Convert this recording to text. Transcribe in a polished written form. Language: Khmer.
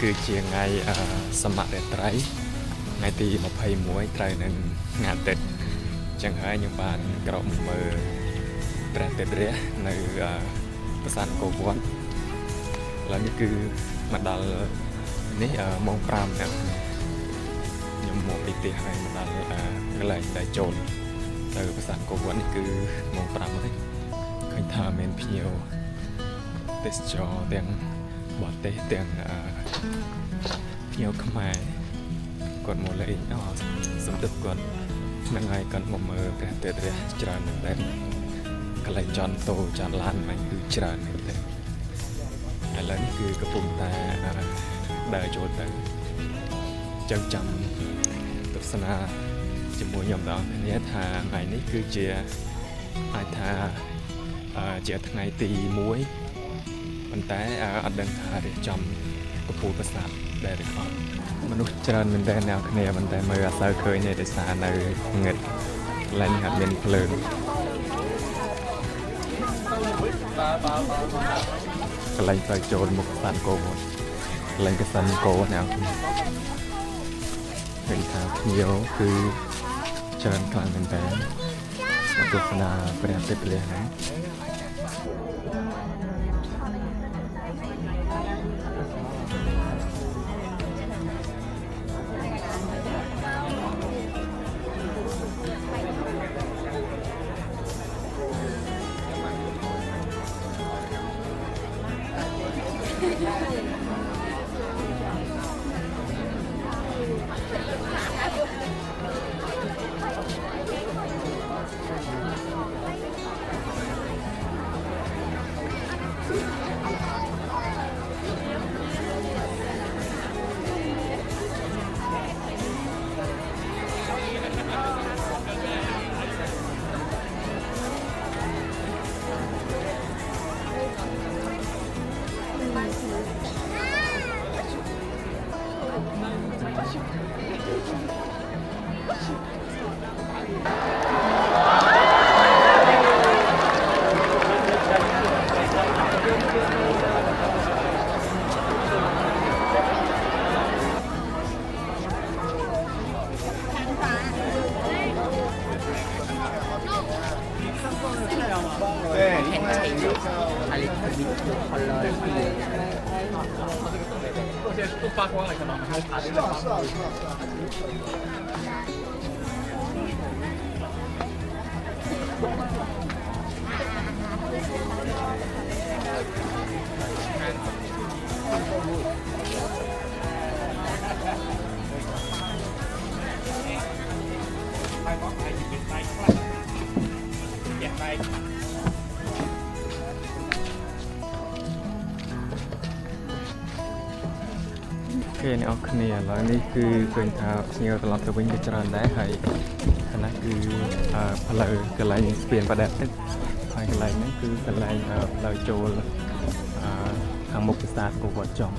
គឺជាថ្ងៃសមត្ថត្រីថ្ងៃទី21ត្រូវនឹងថ្ងៃអាទិត្យចឹងហើយខ្ញុំបានក្រោកមើលព្រះអាទិត្យរះនៅប្រាសាទអង្គរវត្តឥឡូវនេះគឺមកដល់នេះម៉ោង5ណាខ្ញុំមកពីផ្ទះហើយមកដល់កន្លែងដែលចូលទៅប្រាសាទអង្គរវត្តនេះគឺម៉ោង5ហើយឃើញថាមានភ្ញៀវទេសចរទាំងបរទេសទាំងភ្ញៀវខ្មែរគាត់មកលេងសំដៅគាត់នឹងហើយគាត់មកមើលព្រះអាទិត្យរះច្រើនមែនតើកន្លែងចន់តូចន់ឡានហ្នឹងគឺច្រើនមែនតើឥឡូវនេះគឺកំពុងតែដើរចូលទៅចឹងចាំទស្សនាជាមួយខ្ញុំដល់គ្នាថាថ្ងៃនេះគឺជាអាចថាជាថ្ងៃទី1ប៉ុន្តែអត់ដឹងថារៀបចំកំពូលប្រាសាទដែរឬអត់មនុស្សច្រើនមែនតើអ្នកគ្នាប៉ុន្តែមើលអត់សូវឃើញទេដោយសារនៅងឹតកន្លែងនេះអត់មានភ្លើងកន្លែងទៅចូលមុខប្រាសាទអង្គរវត្តកន្លែងប្រាសាទអង្គរអ្នកឃើញថាភ្ញៀវគឺច្រើនខ្លាំងមែនតើមកទស្សនាព្រះអាទិត្យរះហ្នឹង都发光了，可能还爬进来。គេអ្នកគ្នាឥឡូវនេះគឺឃើញថាភ្ញៀវត្រឡប់ទៅវិញក៏ច្រើនដែរហើយខណៈគឺផ្លូវកន្លែងស្ពានបដិទឹកហើយកន្លែងហ្នឹងគឺកន្លែងផ្លូវចូលខាងមុខប្រាសាទអង្គរវត្តចំ